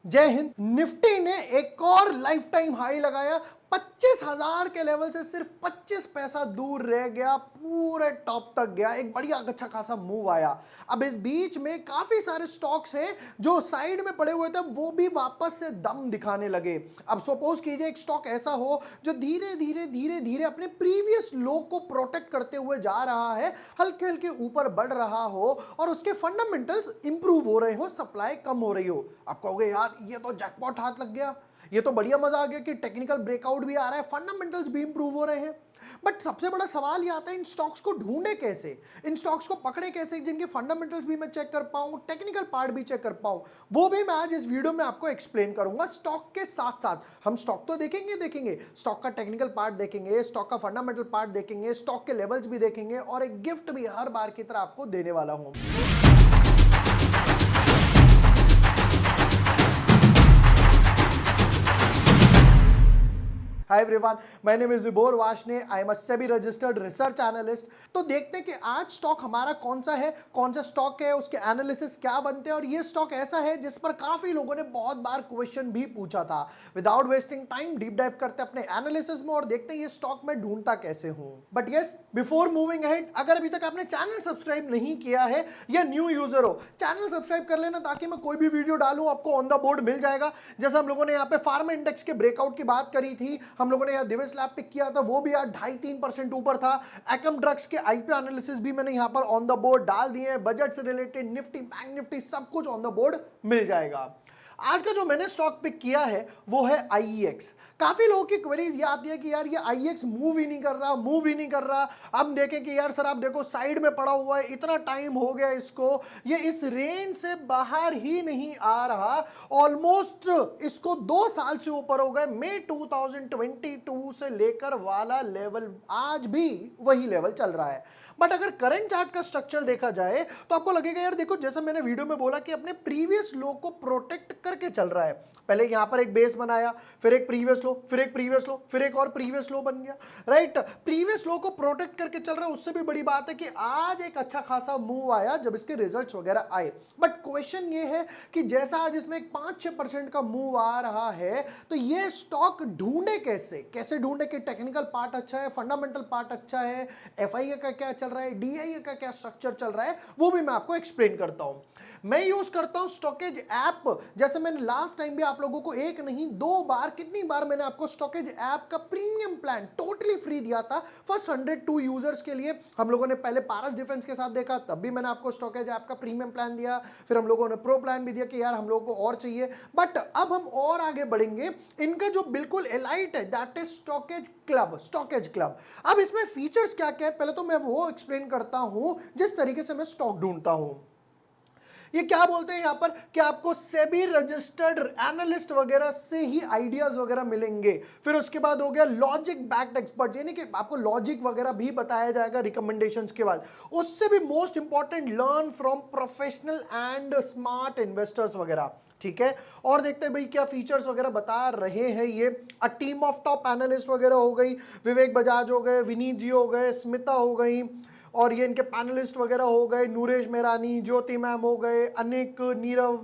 जय हिंद। निफ्टी ने एक और लाइफ टाइम हाई लगाया। 25,000 के लेवल से सिर्फ 25 पैसा दूर रह गया, पूरे टॉप तक गया। एक बढ़िया अच्छा खासा मूव आया। अब इस बीच में काफी सारे स्टॉक्स हैं जो साइड में पड़े हुए थे, वो भी वापस से दम दिखाने लगे। अब सपोज कीजिए एक स्टॉक ऐसा हो जो धीरे धीरे धीरे धीरे अपने प्रीवियस लो को प्रोटेक्ट करते हुए जा रहा है, हल्के हल्के ऊपर बढ़ रहा हो और उसके फंडामेंटल्स इंप्रूव हो रहे हो, सप्लाई कम हो रही हो। आप कहोगे यार ये तो जैकपॉट हाथ लग गया, ये तो बढ़िया मजा आ गया कि टेक्निकल ब्रेकआउट भी आ रहा है, फंडामेंटल्स भी इंप्रूव हो रहे हैं। बट सबसे बड़ा सवाल ये आता है इन स्टॉक्स को ढूंढे कैसे, इन स्टॉक्स को पकड़े कैसे जिनके फंडामेंटल्स भी मैं चेक कर पाऊं, टेक्निकल पार्ट भी चेक कर पाऊं। वो भी मैं आज इस वीडियो में आपको एक्सप्लेन करूंगा। स्टॉक के साथ साथ हम स्टॉक तो देखेंगे, स्टॉक का टेक्निकल पार्ट देखेंगे, स्टॉक का फंडामेंटल पार्ट देखेंगे, स्टॉक के लेवल्स भी देखेंगे और एक गिफ्ट भी हर बार की तरह आपको देने वाला हूं। Hi everyone, my name is Vibhor Varshney, I am a SEBI registered research analyst. तो देखते हैं कि आज स्टॉक हमारा कौन सा है, कौन सा स्टॉक है, उसके एनालिसिस क्या बनते हैं। और ये स्टॉक ऐसा है जिस पर काफी लोगों ने बहुत बार क्वेश्चन भी पूछा था। Without wasting time deep dive करते हैं अपने एनालिसिस में और देखते हैं ये स्टॉक मैं ढूंढता कैसे हूं। But yes, before moving ahead, अगर अभी तक आपने चैनल सब्सक्राइब नहीं किया है या न्यू यूजर हो, चैनल सब्सक्राइब कर लेना ताकि मैं कोई भी वीडियो डालूं आपको ऑन द बोर्ड मिल जाएगा। जैसे हम लोगों ने यहाँ पे फार्मा इंडेक्स के ब्रेकआउट की बात करी थी, हम लोगों ने यहाँ दिवस लैब पिक किया था, वो भी यार 2.5-3% ऊपर था। एकम ड्रग्स के आईपीओ एनालिसिस भी मैंने यहाँ पर ऑन द बोर्ड डाल दिए हैं। बजट से रिलेटेड निफ्टी, बैंक निफ्टी, सब कुछ ऑन द बोर्ड मिल जाएगा। आज का जो मैंने स्टॉक पिक किया है वो है आईईएक्स। काफी लोगों की क्वेरीज ये आती है कि यार ये आईईएक्स मूव ही नहीं कर रहा, मूव ही नहीं कर रहा। अब देखें कि यार सर आप देखो साइड में पड़ा हुआ है, इतना टाइम हो गया इसको, ये इस रेंज से बाहर ही नहीं आ रहा। ऑलमोस्ट इसको 2 साल से ऊपर हो गए। मई 2022 से लेकर वाला लेवल आज भी वही लेवल चल रहा है। बट अगर करंट चार्ट का स्ट्रक्चर देखा जाए तो आपको लगेगा यार देखो, जैसा मैंने वीडियो में बोला कि अपने प्रीवियस लो को प्रोटेक्ट करके चल रहा है। पहले यहां पर एक बेस बनाया, फिर एक प्रीवियस लो, फिर एक प्रीवियस लो, फिर एक और प्रीवियस लो बन गया। राइट, प्रीवियस लो को प्रोटेक्ट करके चल रहा है। उससे भी बड़ी बात है कि आज एक अच्छा खासा मूव आया जब इसके रिजल्ट्स वगैरह आए। बट क्वेश्चन ये है कि जैसा आज इसमें एक 5-6% का मूव आ रहा है, तो ये स्टॉक ढूंढे कैसे, कैसे ढूंढे कि टेक्निकल पार्ट अच्छा है, फंडामेंटल पार्ट अच्छा है, एफआईए का क्या चल रहा है, डीआईए का क्या स्ट्रक्चर चल रहा है, वो भी मैं आपको एक्सप्लेन करता हूं। मैं यूज करता हूं स्टॉकेज ऐप। जैसे मैंने लास्ट टाइम भी आप लोगों को एक नहीं 2 बार, कितनी बार मैंने आपको स्टॉकेज ऐप का प्रीमियम प्लान टोटली फ्री दिया था फर्स्ट 102 यूजर्स के लिए। हम लोगों ने पहले पारस डिफेंस के साथ देखा, तब भी मैंने आपको स्टॉकेज ऐप का प्रीमियम प्लान दिया। फिर हम लोगों ने प्रो प्लान भी दिया कि यार हम लोगों को और चाहिए। बट अब हम और आगे बढ़ेंगे। इनका जो बिल्कुल एलाइट है that is stockage club, stockage club. अब इसमें फीचर्स क्या क्या है पहले तो मैं वो एक्सप्लेन करता हूं जिस तरीके से मैं स्टॉक ढूंढता हूं। ये क्या बोलते हैं यहां पर कि आपको सेबी रजिस्टर्ड एनालिस्ट वगैरह से ही आइडियाज वगैरह मिलेंगे। फिर उसके बाद हो गया लॉजिक बैक्ड एक्सपर्ट, यानी कि आपको लॉजिक वगैरह भी बताया जाएगा रिकमेंडेशंस के बाद। उससे भी most important, learn from professional and smart investors वगैरह। ठीक है, और देखते हैं भाई क्या फीचर्स वगैरह बता रहे हैं ये। A team of top analyst वगैरह हो गई, विवेक बजाज हो गए, विनीत जी हो गए, स्मिता हो गई, और ये इनके पैनलिस्ट वगैरह हो गए, नूरेश मेहरानी, ज्योति मैम हो गए, अनिक, नीरव।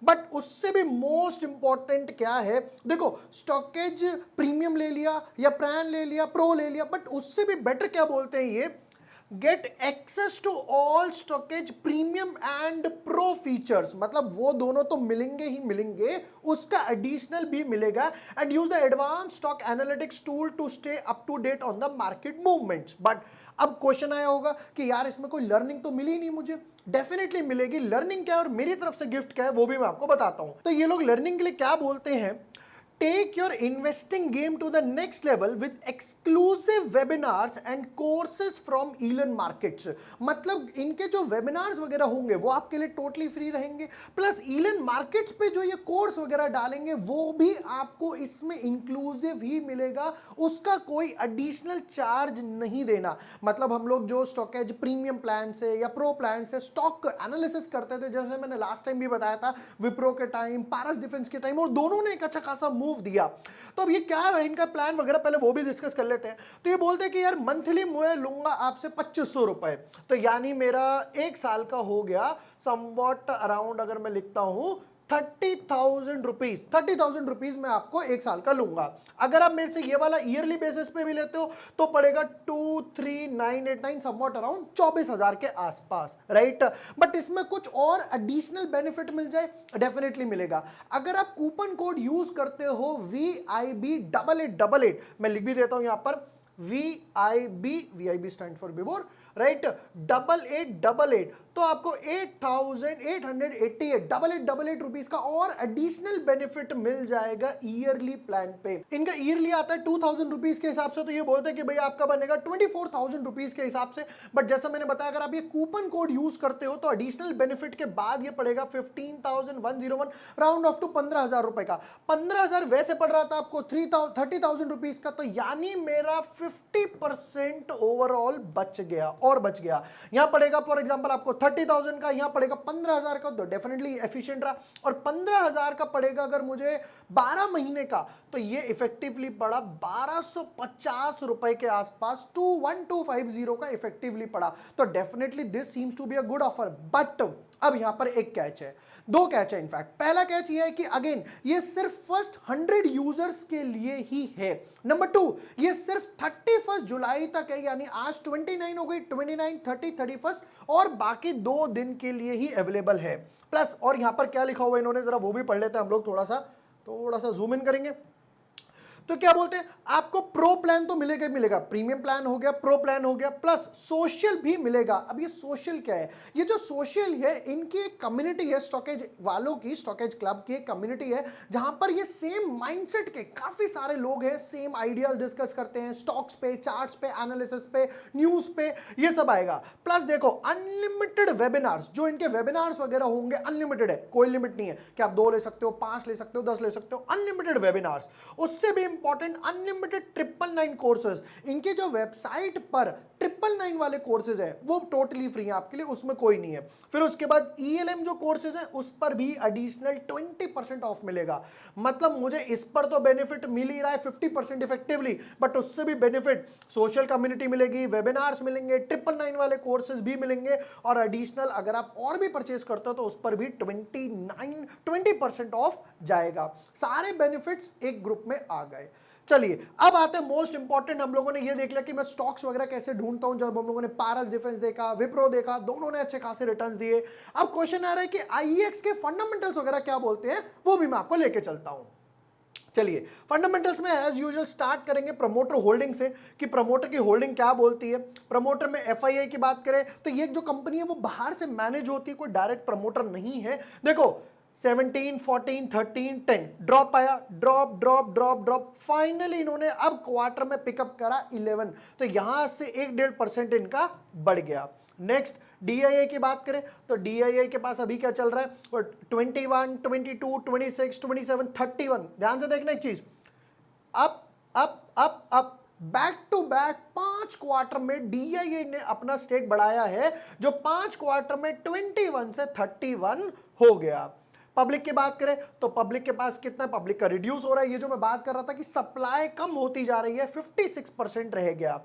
बट उससे भी मोस्ट इंपॉर्टेंट क्या है, देखो स्टॉकेज प्रीमियम ले लिया या प्लान ले लिया, प्रो ले लिया, बट उससे भी बेटर क्या बोलते हैं ये, get access to all StockEdge premium and pro features. मतलब वो दोनों तो मिलेंगे ही मिलेंगे, उसका एडिशनल भी मिलेगा। And use the advance stock analytics tool to stay up to date on the market movements. But अब क्वेश्चन आया होगा कि यार इसमें कोई लर्निंग तो मिली नहीं मुझे। डेफिनेटली मिलेगी। लर्निंग क्या है और मेरी तरफ से गिफ्ट क्या है वो भी मैं आपको बताता हूं। तो ये लोग लर्निंग के लिए क्या बोलते हैं, take your investing game to the next level with exclusive webinars and courses from Elon Markets। मतलब इनके जो वेबिनार्स वगैरह होंगे वो आपके लिए टोटली फ्री रहेंगे, प्लस Elon Markets पे जो ये कोर्स वगैरह डालेंगे वो भी आपको इसमें इंक्लूसिव ही मिलेगा, उसका कोई एडिशनल चार्ज नहीं देना। मतलब हम लोग जो स्टॉकेज प्रीमियम प्लान से या प्रो प्लान से स्टॉक एनालिसिस करते थे, जैसे मैंने लास्ट टाइम भी बताया था, विप्रो के टाइम, पारस डिफेंस के टाइम, और दोनों ने एक अच्छा खासा मूव दिया। तो अब ये क्या है इनका प्लान वगैरह, पहले वो भी डिस्कस कर लेते हैं। तो ये बोलते हैं कि यार मंथली मैं लूंगा आपसे 2500 रुपए, तो यानी मेरा 1 साल का हो गया समवॉट अराउंड, अगर मैं लिखता हूं 30,000 रुपीज, 30,000 रुपीज मैं आपको एक साल का लूंगा। अगर आप मेरे से ये वाला ईयरली बेसिस पे भी लेते हो तो पड़ेगा 23,989 समवॉट अराउंड 24,000 के आसपास, राइट। बट इसमें कुछ और एडिशनल बेनिफिट मिल जाए, डेफिनेटली मिलेगा। अगर आप कूपन कोड यूज करते हो VIB8888, मैं लिख भी देता हूं यहां पर VIB स्टैंड फॉर बिबोर, राइट, 8888, तो आपको 8,888 8888 रुपीज का और एडिशनल बेनिफिट मिल जाएगा ईयरली प्लान पे। इनका ईयरली आता है 2,000 रुपीज के हिसाब से, तो ये बोलते हैं कि भाई आपका बनेगा 24,000 रुपीज के हिसाब से। बट जैसा मैंने बताया, अगर आप ये कूपन कोड यूज करते हो तो एडिशनल बेनिफिट के बाद ये पड़ेगा 15,101, राउंड ऑफ टू 15,000 रुपए का। 15,000 वैसे पड़ रहा था आपको 30,000 रुपीज का, तो यानी मेरा 50% ओवरऑल बच गया और बच गया। यहां पड़ेगा फॉर एग्जांपल आपको 30,000 का, यहां पड़ेगा 15,000 का, तो डेफिनेटली एफिशिएंट रहा। और 15,000 का पड़ेगा अगर मुझे 12 महीने का, तो ये इफेक्टिवली पड़ा 1,250 रुपए के आसपास, 21,250 का इफेक्टिवली पड़ा। तो definitely this seems to be a good offer. But अब यहां पर एक कैच है, दो कैच है इनफैक्ट। पहला कैच ये है कि अगेन ये सिर्फ फर्स्ट 100 यूजर्स के लिए ही है। नंबर 2, ये सिर्फ 31 जुलाई तक है, यानी आज 29 हो गई, 29, 30, 31 और बाकी 2 दिन के लिए ही अवेलेबल है। प्लस और यहां पर क्या लिखा हुआ है इन्होंने, जरा वो भी पढ़ लेते हैं हम लोग, थोड़ा सा जूम इन करेंगे। तो क्या बोलते हैं, आपको प्रो प्लान तो मिलेगा ही मिलेगा, प्रीमियम प्लान हो गया, प्रो प्लान हो गया, प्लस सोशल भी मिलेगा। अब ये सोशल क्या है, ये जो सोशल है इनकी एक कम्युनिटी है, स्टॉकेज वालों की, स्टॉकेज क्लब की एक कम्युनिटी है, जहां पर ये सेम माइंडसेट के काफी सारे लोग हैं, सेम आइडियाज डिस्कस करते हैं, स्टॉक्स पे, चार्ट्स पे, एनालिसिस पे, न्यूज पे, ये सब आएगा। प्लस देखो अनलिमिटेड वेबिनार्स, जो इनके वेबिनार्स वगैरह होंगे अनलिमिटेड है, कोई लिमिट नहीं है कि आप 2 ले सकते हो, 5 ले सकते हो, 10 ले सकते हो, अनलिमिटेड वेबिनार्स। उससे भी इंपॉर्टेंट अनलिमिटेड 999 कोर्सेज। इनके जो वेबसाइट पर 999 वाले कोर्सेज है वो टोटली फ्री है आपके लिए, उसमें कोई नहीं है। फिर उसके बाद ELM जो कोर्सेज है उस पर भी एडिशनल 20% ऑफ मिलेगा। मतलब मुझे इस पर तो बेनिफिट मिल ही रहा है 50% इफेक्टिवली, बट उससे भी बेनिफिट सोशल कम्युनिटी मिलेगी, वेबिनार्स मिलेंगे, 999 वाले कोर्सेज भी मिलेंगे, और एडिशनल अगर आप और भी परचेज करते हो तो उस पर भी 20% ऑफ जाएगा। सारे बेनिफिट्स एक ग्रुप में आ गए। चलिए अब आते हैं मोस्ट इंपॉर्टेंट। हम लोगों ने ये देख लिया कि मैं स्टॉक्स वगैरह कैसे ढूंढता हूं, जब हम लोगों ने पारस डिफेंस देखा, विप्रो देखा, दोनों ने अच्छे खासे रिटर्न्स दिए। अब क्वेश्चन आ रहा है कि IEX के फंडामेंटल्स वगैरह क्या बोलते हैं, वो भी मैं आपको लेके चलता हूं। चलिए फंडामेंटल्स में एज यूजुअल स्टार्ट करेंगे प्रमोटर होल्डिंग से, कि प्रमोटर की होल्डिंग क्या बोलती है। प्रमोटर में FII की बात करें तो ये जो कंपनी है वो बाहर से मैनेज होती है, कोई डायरेक्ट प्रमोटर नहीं है। देखो 17, 14, 13, 10 ड्रॉप आया, drop drop drop drop, finally इन्होंने अब क्वार्टर में पिकअप करा 11, तो यहां से 1-1.5% इनका बढ़ गया। नेक्स्ट DII की बात करें तो DII के पास अभी क्या चल रहा है, 21, 22, 26, 27, 31। ध्यान से देखना एक चीज, up up up up, back to back 5 quarter में DII ने अपना स्टेक बढ़ाया है, जो 5 क्वार्टर में 21 से 31 हो गया। पब्लिक की बात करें तो पब्लिक के पास कितना, पब्लिक का रिड्यूस हो रहा है, ये जो मैं बात कर रहा था कि सप्लाई कम होती जा रही है, 56% रह गया।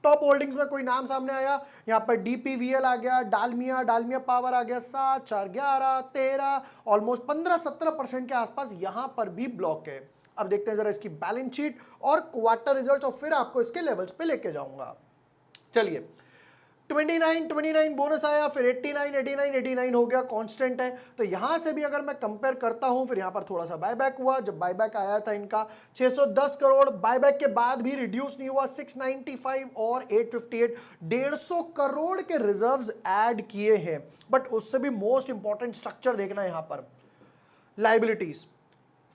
टॉप होल्डिंग्स में कोई नाम सामने आया, यहां पर DPVL आ गया, डालमिया पावर आ गया, 7, 4, 11, 13, ऑलमोस्ट 15-17% के आसपास यहां पर भी ब्लॉक है। अब देखते हैं जरा इसकी बैलेंस शीट और क्वार्टर रिजल्ट, और फिर आपको इसके लेवल्स पे लेके जाऊंगा। चलिए 29 बोनस आया, फिर 89 हो गया, कांस्टेंट है। तो यहां से भी अगर मैं कंपेयर करता हूं, फिर यहां पर थोड़ा सा बायबैक हुआ, जब बायबैक आया था इनका 610 करोड़, बायबैक के बाद भी रिड्यूस नहीं हुआ, 695 और 858, 150 करोड़ के रिजर्व्स ऐड किए हैं। बट उससे भी मोस्ट इंपॉर्टेंट स्ट्रक्चर देखना है यहां पर, लायबिलिटीज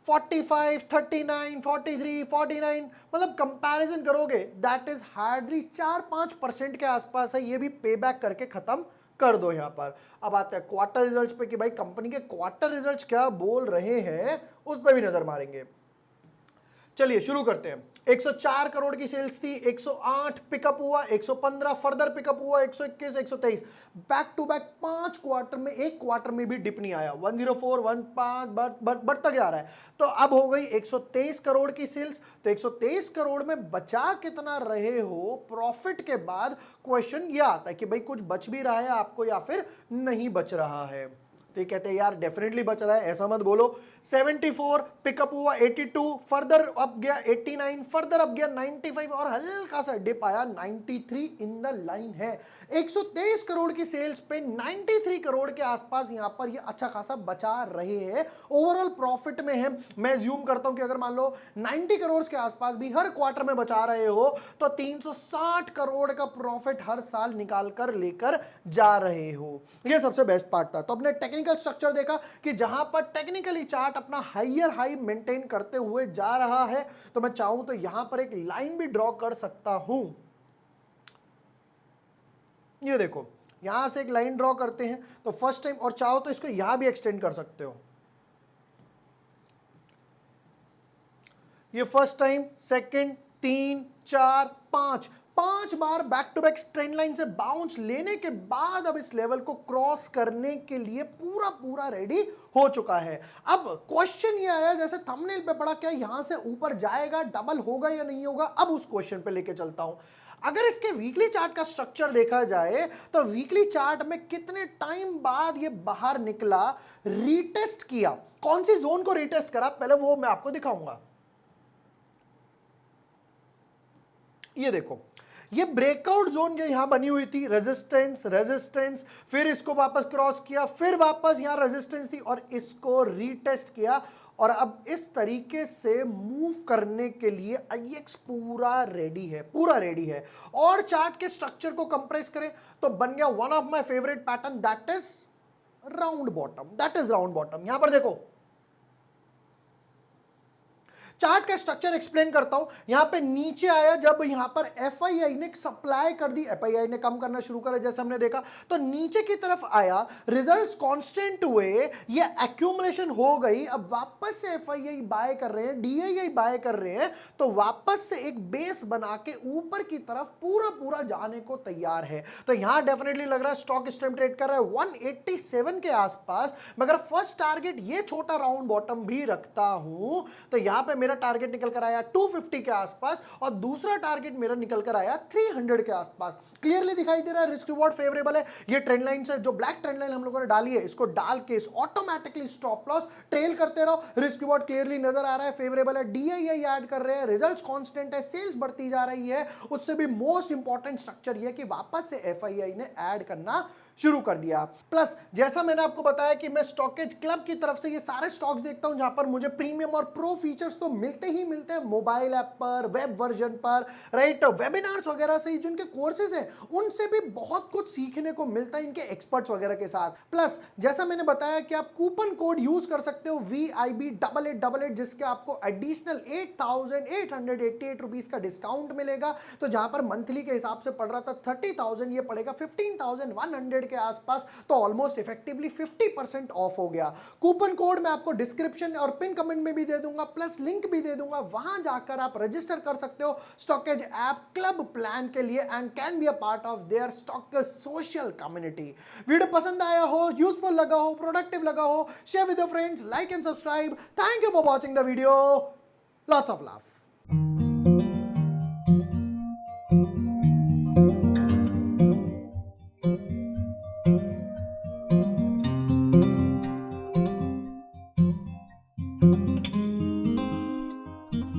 45, 39, 43, 49, मतलब कंपैरिजन करोगे दैट इज हार्डली 4-5% के आसपास है। ये भी पे बैक करके खत्म कर दो यहां पर। अब आते हैं क्वार्टर रिजल्ट्स पे कि भाई कंपनी के क्वार्टर रिजल्ट्स क्या बोल रहे हैं, उस पर भी नजर मारेंगे। चलिए शुरू करते हैं। 104 करोड़ की सेल्स थी, 108 पिकअप हुआ, 115 फर्दर पिकअप हुआ, 121, 123, बैक टू बैक 5 क्वार्टर में, एक क्वार्टर में भी डिप नहीं आया, 104, 15 बढ़ता जा रहा है। तो अब हो गई 123 करोड़ की सेल्स। तो 123 करोड़ में बचा कितना रहे हो प्रॉफिट के बाद, क्वेश्चन ये आता है कि भाई कुछ बच भी रहा है आपको या फिर नहीं बच रहा है। तो ये कहते हैं यार डेफिनेटली बच रहा है, ऐसा मत बोलो। 74 पिकअप हुआ 82, फर्दर अप गया 89, फर्दर अप गया 95 और हल्का सा डिप आया 93 इन द लाइन है। 123 करोड़ की सेल्स पे 93 करोड़ के आसपास यहां पर ये अच्छा खासा बचा रहे हैं, ओवरऑल प्रॉफिट में है। मैं ज्यूम करता हूं कि अगर मान लो 90 करोड़ के आसपास भी हर क्वार्टर में बचा रहे हो तो 360 करोड़ का प्रॉफिट हर साल निकाल कर लेकर जा रहे हो। ये सबसे बेस्ट पार्ट था। तो अपने टेक्निकल स्ट्रक्चर देखा कि जहां पर टेक्निकली चार्ट अपना हायर हाई मेंटेन करते हुए जा रहा है, तो मैं चाहूं तो यहां पर एक लाइन भी ड्रॉ कर सकता हूं। ये देखो, यहां से एक लाइन ड्रॉ करते हैं तो फर्स्ट टाइम, और चाहो तो इसको यहां भी एक्सटेंड कर सकते हो। ये फर्स्ट टाइम, सेकंड, 3, 4, 5 बार back to back trend line से बाउंस लेने के बाद अब इस लेवल को क्रॉस करने के लिए पूरा रेडी हो चुका है। अब क्वेश्चन ये आया, जैसे थंबनेल पे पड़ा, क्या यहां से ऊपर जाएगा, डबल होगा या नहीं होगा? अब उस क्वेश्चन पे लेके चलता हूं। अगर इसके वीकली चार्ट का स्ट्रक्चर देखा जाए तो वीकली चार्ट में कितने टाइम बाद ये बाहर निकला, रीटेस्ट किया, कौन सी जोन को रीटेस्ट करा, पहले वो मैं आपको दिखाऊंगा। ये देखो, ये ब्रेकआउट जोन जो यहां बनी हुई थी, रेजिस्टेंस, फिर इसको वापस क्रॉस किया, फिर वापस यहां रेजिस्टेंस थी और इसको रीटेस्ट किया, और अब इस तरीके से मूव करने के लिए IX पूरा रेडी है। और चार्ट के स्ट्रक्चर को कंप्रेस करें तो बन गया one of my favourite pattern, that is round bottom. यहां पर देखो, चार्ट का स्ट्रक्चर एक्सप्लेन करता हूं। यहां पे नीचे आया, जब यहां पर FII ने सप्लाई कर दी, FII ने कम करना शुरू करा, जैसे हमने देखा, तो नीचे की तरफ आया, रिजल्ट्स कांस्टेंट हुए, ये एक्यूमुलेशन हो गई, अब वापस से FII बाय कर रहे हैं, DII बाय कर रहे हैं, तो वापस से एक बेस बना के ऊपर की तरफ पूरा जाने को तैयार है। तो यहां डेफिनेटली लग रहा है स्टॉक इस टाइम ट्रेड कर रहा है 187 के आसपास। मगर फर्स्ट टारगेट ये छोटा राउंड बॉटम भी रखता हूं तो यहां पे मेरा टारगेट निकल कर आया 250 के आसपास, और दूसरा टारगेट मेरा निकल कर आया 300 के आसपास। क्लियरली दिखाई दे रहा है, रिस्क रिवॉर्ड फेवरेबल है। ये ट्रेंड लाइन से, जो ब्लैक ट्रेंड लाइन हम लोगों ने डाली है, इसको डाल के ऑटोमेटिकली स्टॉप लॉस ट्रेल करते रहो। रिस्क रिवॉर्ड क्लियरली नजर आ रहा है, फेवरेबल है। DII ऐड कर रहे हैं, रिजल्ट्स कांस्टेंट है, सेल्स बढ़ती जा रही है। उससे भी मोस्ट इंपॉर्टेंट स्ट्रक्चर ये कि वापस से FII ने ऐड करना शुरू कर दिया। प्लस जैसा मैंने आपको बताया कि मैं स्टॉकेज क्लब की तरफ से ये सारे स्टॉक्स देखता हूं जहां पर मुझे प्रीमियम और प्रो फीचर्स तो मिलते ही मिलते हैं, मोबाइल ऐप पर, वेब वर्जन पर, राइट, वेबिनार्स वगैरह से, जिनके कोर्सेज हैं उनसे भी बहुत कुछ सीखने को मिलता है इनके एक्सपर्ट्स वगैरह के साथ। प्लस जैसा मैंने बताया कि आप कूपन कोड यूज कर सकते हो VIB8888, जिसके आपको एडिशनल 8,888 रुपीज का डिस्काउंट मिलेगा। तो जहां पर मंथली के हिसाब से पड़ रहा था 30,000, ये पड़ेगा 15,100 के आसपास, तो ऑलमोस्ट इफेक्टिवली 50% ऑफ हो गया। कूपन कोड मैं आपको डिस्क्रिप्शन और पिन कमेंट में भी दे दूंगा, प्लस लिंक भी दे दूंगा, वहां जाकर आप रजिस्टर कर सकते हो स्टॉकेज ऐप क्लब प्लान के लिए and can be a part of their stockage social community. Video पसंद आया हो, यूजफुल लगा हो, प्रोडक्टिव लगा हो, share with your friends, like and subscribe. Thank you for watching the video, lots of love.